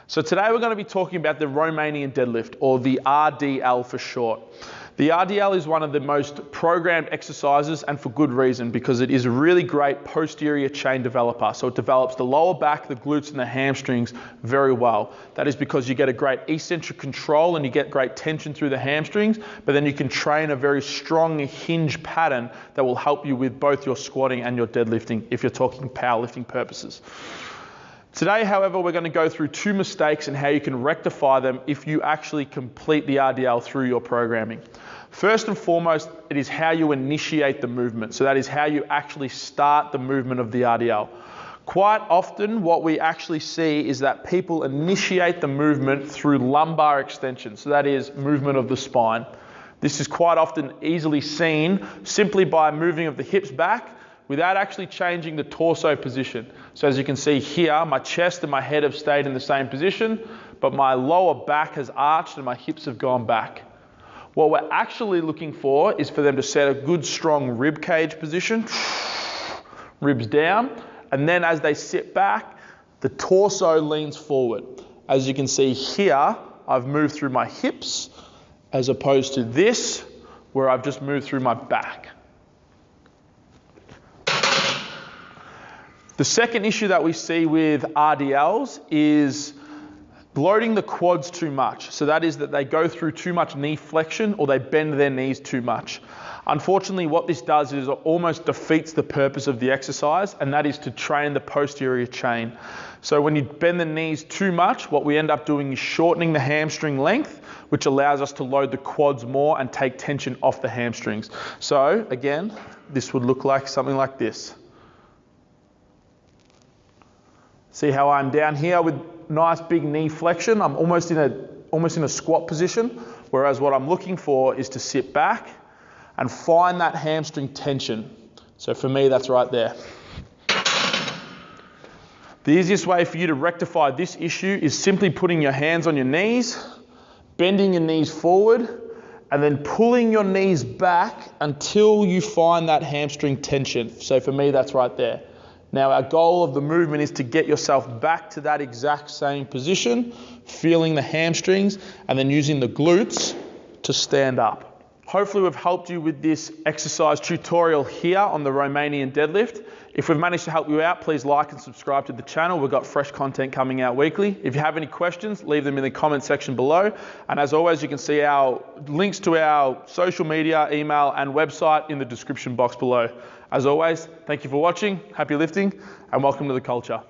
So today we're going to be talking about the Romanian deadlift, or the RDL for short. The RDL is one of the most programmed exercises, and for good reason, because it is a really great posterior chain developer. So it develops the lower back, the glutes and the hamstrings very well. That is because you get a great eccentric control and you get great tension through the hamstrings, but then you can train a very strong hinge pattern that will help you with both your squatting and your deadlifting if you're talking powerlifting purposes. Today, however, we're going to go through two mistakes and how you can rectify them if you actually complete the RDL through your programming. First and foremost, it is how you initiate the movement. So that is how you actually start the movement of the RDL. Quite often, what we actually see is that people initiate the movement through lumbar extension. So that is movement of the spine. This is quite often easily seen simply by moving of the hips back, without actually changing the torso position. So as you can see here, my chest and my head have stayed in the same position, but my lower back has arched and my hips have gone back. What we're actually looking for is for them to set a good strong rib cage position, ribs down, and then as they sit back, the torso leans forward. As you can see here, I've moved through my hips, as opposed to this, where I've just moved through my back. The second issue that we see with RDLs is bloating the quads too much. So that is that they go through too much knee flexion or they bend their knees too much. Unfortunately, what this does is it almost defeats the purpose of the exercise, and that is to train the posterior chain. So when you bend the knees too much, what we end up doing is shortening the hamstring length, which allows us to load the quads more and take tension off the hamstrings. So again, this would look like something like this. See how I'm down here with nice big knee flexion? I'm almost in a squat position, whereas what I'm looking for is to sit back and find that hamstring tension. So for me, that's right there. The easiest way for you to rectify this issue is simply putting your hands on your knees, bending your knees forward, and then pulling your knees back until you find that hamstring tension. So for me, that's right there. Now our goal of the movement is to get yourself back to that exact same position, feeling the hamstrings, and then using the glutes to stand up. Hopefully we've helped you with this exercise tutorial here on the Romanian deadlift. If we've managed to help you out, please like and subscribe to the channel. We've got fresh content coming out weekly. If you have any questions, leave them in the comment section below. And as always, you can see our links to our social media, email, and website in the description box below. As always, thank you for watching, happy lifting, and welcome to the culture.